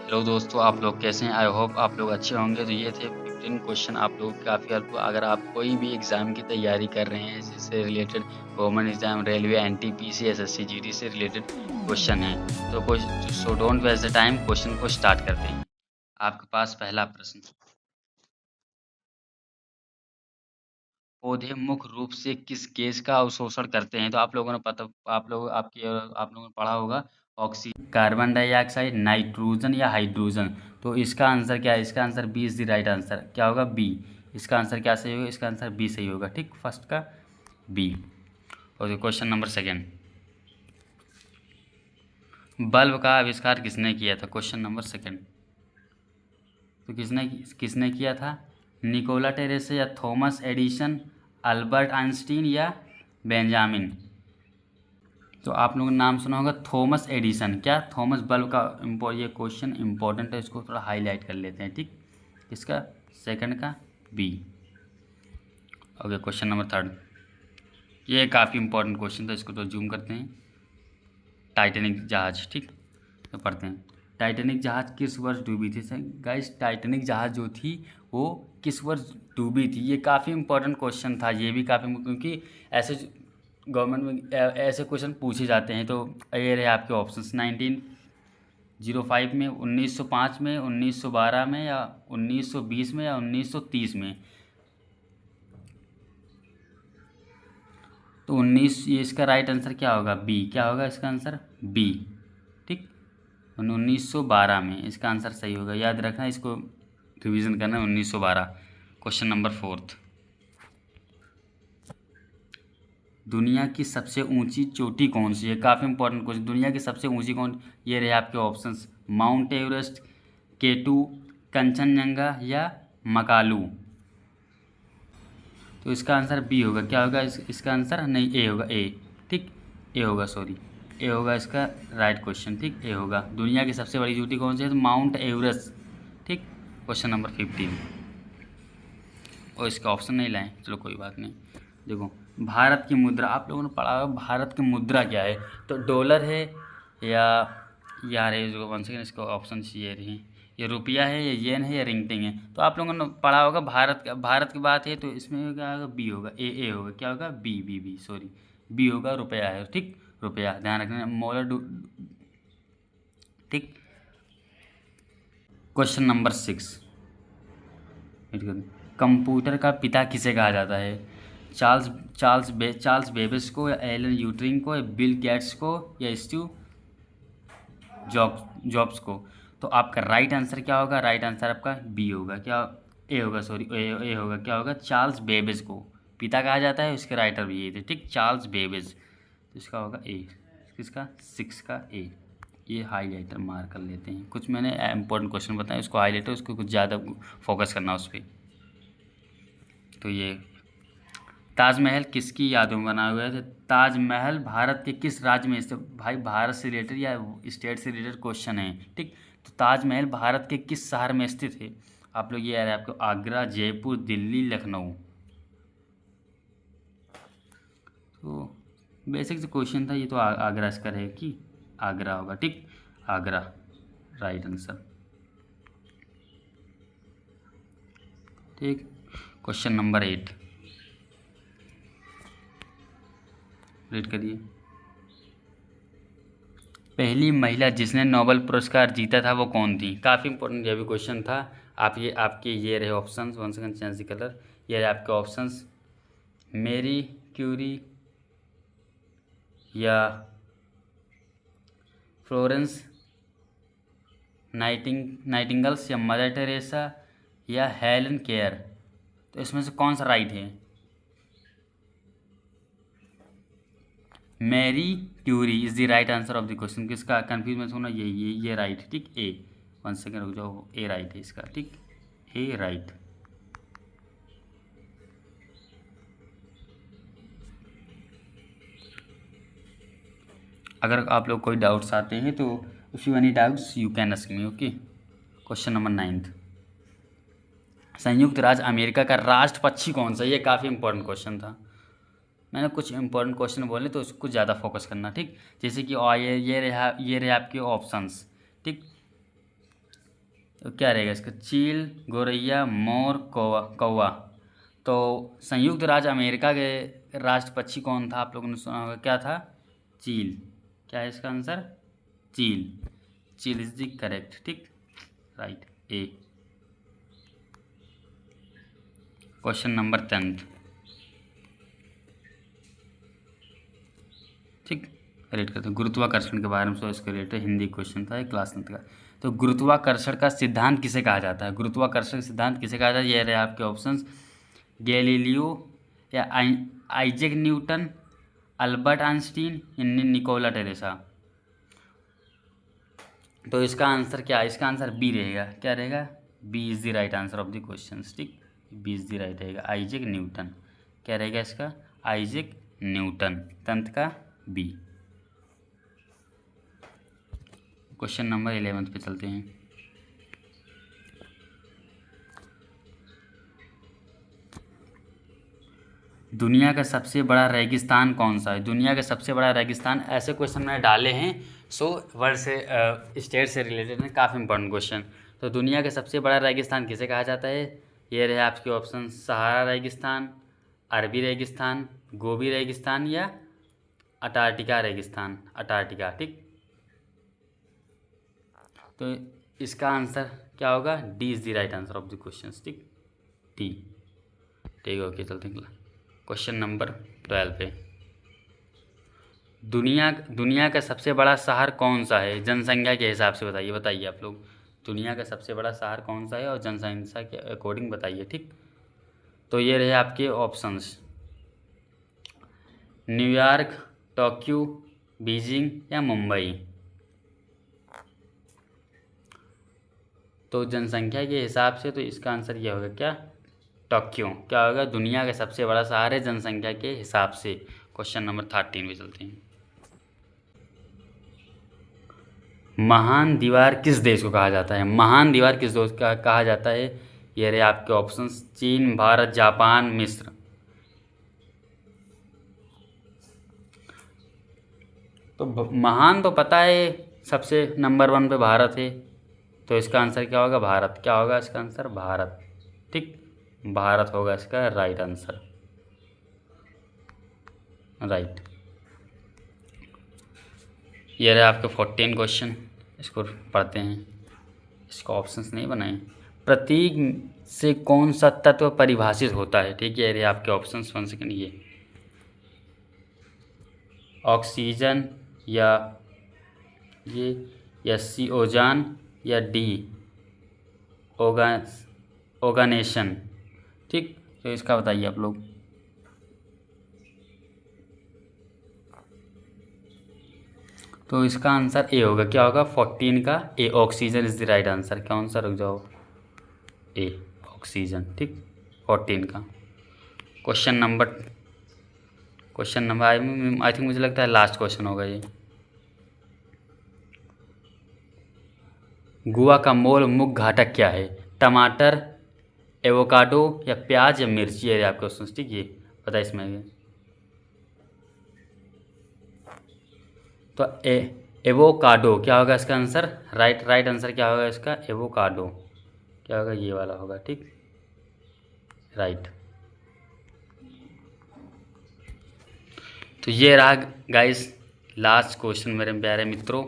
Hello दोस्तों, आप लोग कैसे हैं? आई होप आप लोग अच्छे होंगे। तो ये थे 15 क्वेश्चन आप लोगों की काफ़ी हेल्प अगर आप कोई भी एग्ज़ाम की तैयारी कर रहे हैं, इससे related government exam, railway, NTPC, SSC, GD से रिलेटेड क्वेश्चन हैं। तो so don't waste the time, question को स्टार्ट करते हैं। आपके पास पहला प्रश्न, पौधे मुख्य रूप से किस गैस का अवशोषण करते हैं? तो आप लोगों ने आप लोगों ने पढ़ा होगा, ऑक्सीजन, कार्बन डाइऑक्साइड, नाइट्रोजन या हाइड्रोजन। तो इसका आंसर क्या है? इसका answer B is the right answer. क्या होगा? बी। इसका आंसर क्या सही होगा? इसका आंसर बी सही होगा। ठीक, फर्स्ट का बी। और क्वेश्चन नंबर सेकेंड, बल्ब का आविष्कार किसने किया था? क्वेश्चन नंबर सेकेंड, तो किसने किसने किया था? निकोला टेरेसा या थॉमस एडिसन, अल्बर्ट आइंस्टीन या बेंजामिन। तो आप लोगों ने नाम सुना होगा थॉमस एडिसन। क्या? थॉमस बल्ब का ये क्वेश्चन इंपॉर्टेंट है, इसको थोड़ा हाईलाइट कर लेते हैं। ठीक, इसका सेकंड का B. Okay, question number third, ये काफ़ी इंपॉर्टेंट क्वेश्चन था, इसको तो जूम करते हैं। टाइटैनिक जहाज, ठीक, तो पढ़ते हैं। टाइटैनिक जहाज किस वर्ष डूबी थी? गाइस, टाइटैनिक जहाज जो थी वो किस वर्ष डूबी थी? ये काफ़ी इंपॉर्टेंट क्वेश्चन था, ये भी काफ़ी, क्योंकि ऐसे गवर्नमेंट में ऐसे क्वेश्चन पूछे जाते हैं। तो ये रहे आपके ऑप्शंस, 1905 में, 1905 में, 1912 में या 1920 में या 1930 में। तो 19, ये इसका राइट आंसर क्या होगा? बी। क्या होगा इसका आंसर? बी। ठीक, 1912 में इसका आंसर सही होगा। याद रखना, इसको रिवीजन करना, 1912। क्वेश्चन नंबर फोर्थ, दुनिया की सबसे ऊंची चोटी कौन सी है? काफ़ी इंपॉर्टेंट क्वेश्चन। दुनिया की सबसे ऊंची कौन? ये रहे आपके ऑप्शंस, माउंट एवरेस्ट, केटू, कंचनजंगा या मकालू। तो इसका आंसर बी होगा। क्या होगा इसका आंसर? नहीं, ए होगा, ए। ठीक, ए होगा, सॉरी, ए होगा इसका राइट क्वेश्चन। ठीक, ए होगा। दुनिया की सबसे बड़ी चोटी कौन सी है? तो माउंट एवरेस्ट। ठीक, क्वेश्चन नंबर 15, और इसका ऑप्शन नहीं लाएं, चलो कोई बात नहीं। देखो, भारत की मुद्रा, आप लोगों ने पढ़ा होगा भारत की मुद्रा क्या है? तो डॉलर है या यार है जो, वन सेकेंड, इसको ऑप्शन ये रही, ये रुपया है या येन है या रिंगटिंग है? तो आप लोगों ने पढ़ा होगा भारत की बात है, तो इसमें क्या होगा? बी होगा, ए होगा। क्या होगा? B B B, sorry, B होगा, रुपया है। ठीक, रुपया, ध्यान रखना, ठीक। क्वेश्चन नंबर 6, कंप्यूटर का पिता किसे कहा जाता है? चार्ल्स चार्ल्स बेबेज को, या एलन यूट्रिंग को, या बिल गेट्स को, या स्टीव जॉब्स को। तो आपका राइट आंसर क्या होगा? राइट आंसर आपका बी होगा। क्या? ए होगा, सॉरी, ए होगा। क्या होगा? चार्ल्स बेबेज को पिता कहा जाता है, उसके राइटर भी ये थे। ठीक, चार्ल्स बेबेज। तो इसका होगा ए। किसका? 6 का ए। ये हाईलाइटर मार कर लेते हैं। कुछ मैंने इंपॉर्टेंट क्वेश्चन बताए, उसको हाईलाइटर, उसको कुछ ज़्यादा फोकस करना उस पर। तो ये ताजमहल किसकी यादों में बना हुआ है? ताजमहल भारत के किस राज्य में स्थित? भाई, भारत से रिलेटेड या स्टेट से रिलेटेड क्वेश्चन है। ठीक, तो ताजमहल भारत के किस शहर में स्थित है? आप लोग, ये आ रहा है आपको, आगरा, जयपुर, दिल्ली, लखनऊ। तो बेसिक से क्वेश्चन था ये, तो आगरा इसका है कि आगरा होगा। ठीक, आगरा राइट आंसर। ठीक, क्वेश्चन नंबर 8 रीड करिए। पहली महिला जिसने नोबेल पुरस्कार जीता था वो कौन थी? काफ़ी इंपॉर्टेंट ये भी क्वेश्चन था। आपके ये रहे options, one second, change the colour. ये रहे आपके ऑप्शंस, मेरी क्यूरी या फ्लोरेंस नाइटिंगल्स या मदर टेरेसा या हेलन केयर। तो इसमें से कौन सा राइट है? Marie Curie is the right answer of the question. किसका? कंफ्यूज मत होना, ये राइट है। ठीक, ए। वन सेकेंड रुक जाओ, ए राइट है इसका। ठीक, ए राइट। अगर आप लोग कोई डाउट्स आते हैं तो if you any doubts you can ask me. Okay, question number 9, संयुक्त राज्य अमेरिका का राष्ट्र पक्षी कौन सा? ये काफ़ी इंपॉर्टेंट क्वेश्चन था। मैंने कुछ इंपॉर्टेंट क्वेश्चन बोले तो उसको ज़्यादा फोकस करना। ठीक, जैसे कि ये रहे आपके ऑप्शंस। ठीक, तो क्या रहेगा इसका? चील, गौरैया, मोर, कौवा। कौवा। तो संयुक्त राज्य अमेरिका के राष्ट्र पक्षी कौन था? आप लोगों ने सुना होगा, क्या था? चील। क्या है इसका आंसर? चील। Cheel is the correct. ठीक, राइट, ए। Question number 10। ठीक, रेड करते हैं। गुरुत्वाकर्षण के बारे में, सो इसके रिलेटेड हिंदी क्वेश्चन था, क्लास 9 का। तो गुरुत्वाकर्षण का सिद्धांत किसे कहा जाता है? गुरुत्वाकर्षण सिद्धांत किसे कहा जाता है? ये रहे आपके ऑप्शंस, गैलीलियो या आइजैक न्यूटन, अल्बर्ट आइंस्टीन या निकोला टेस्ला। तो इसका आंसर क्या है? इसका आंसर बी रहेगा। क्या रहेगा? B is the right answer of the question. ठीक, बी इज द राइट रहेगा, आइजैक न्यूटन। क्या रहेगा इसका? आइजैक न्यूटन, तंत्र का बी। क्वेश्चन नंबर 11 पे चलते हैं। दुनिया का सबसे बड़ा रेगिस्तान कौन सा है? दुनिया का सबसे बड़ा रेगिस्तान, ऐसे क्वेश्चन मैंने डाले हैं, सो वर्ल्ड से स्टेट से रिलेटेड है, काफ़ी इंपॉर्टेंट क्वेश्चन। तो दुनिया का सबसे बड़ा रेगिस्तान किसे कहा जाता है? ये रहे आपके ऑप्शन, सहारा रेगिस्तान, अरबी रेगिस्तान, गोबी रेगिस्तान या अंटार्कटिका रेगिस्तान। अंटार्कटिका। ठीक, तो इसका आंसर क्या होगा? D is the right answer of the question. ठीक, डी। ठीक, ओके, चलते हैं क्वेश्चन नंबर 12 पे। दुनिया का सबसे बड़ा शहर कौन सा है? जनसंख्या के हिसाब से बताइए। बताइए आप लोग, दुनिया का सबसे बड़ा शहर कौन सा है और जनसंख्या के अकॉर्डिंग बताइए। ठीक, तो ये रहे आपके ऑप्शंस, न्यूयॉर्क, टोक्यो, बीजिंग या मुंबई। तो जनसंख्या के हिसाब से तो इसका आंसर ये होगा, क्या? टोक्यो। क्या होगा? दुनिया का सबसे बड़ा शहर है जनसंख्या के हिसाब से। क्वेश्चन नंबर 13 पे चलते हैं। महान दीवार किस देश को कहा जाता है? महान दीवार किस देश का कहा जाता है? ये रहे आपके ऑप्शंस, चीन, भारत, जापान, मिस्र। तो महान तो पता है, सबसे नंबर 1 पे भारत है, तो इसका आंसर क्या होगा? भारत। क्या होगा इसका आंसर? भारत। ठीक, भारत होगा इसका राइट आंसर, राइट। ये रहे आपके 14 क्वेश्चन, इसको पढ़ते हैं। इसको ऑप्शंस नहीं बनाए। प्रतीक से कौन सा तत्व परिभाषित होता है? ठीक है, ये रहे आपके ऑप्शंस। 1 सेकेंड, ये ऑक्सीजन या ये, या सी ओजान या डी ओगानेशन। ठीक, तो इसका बताइए आप लोग। तो इसका आंसर ए होगा। क्या होगा? 14 का A, oxygen is the right answer. क्या आंसर? रुक जाओ, ए, ऑक्सीजन। ठीक, 14 का। क्वेश्चन नंबर आई थिंक, मुझे लगता है लास्ट क्वेश्चन होगा ये। गोवा का मूल मुख्य घटक क्या है? टमाटर, एवोकाडो या प्याज या मिर्ची है आपके क्वेश्चन। ठीक, ये पता है इसमें। तो एवोकाडो क्या होगा इसका आंसर? राइट आंसर क्या होगा इसका? एवोकाडो। क्या होगा? ये वाला होगा। ठीक, राइट। तो ये रहा गाइस लास्ट क्वेश्चन मेरे प्यारे मित्रों,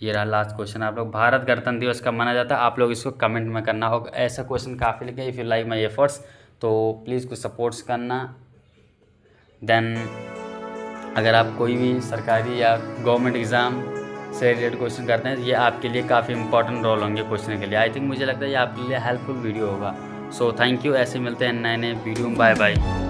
ये रहा लास्ट क्वेश्चन। आप लोग, भारत गणतंत्र दिवस कब माना जाता है? आप लोग इसको कमेंट में करना होगा। ऐसा क्वेश्चन काफ़ी लिखे। If you like my efforts तो प्लीज़ कुछ सपोर्ट्स करना। देन अगर आप कोई भी सरकारी या गवर्नमेंट एग्ज़ाम से रिलेटेड क्वेश्चन करते हैं, ये आपके लिए काफ़ी इंपॉर्टेंट रोल होंगे पूछने के लिए। आई थिंक मुझे लगता है ये आपके लिए हेल्पफुल वीडियो होगा। So thank you. ऐसे मिलते हैं नए नए वीडियो में। Bye bye.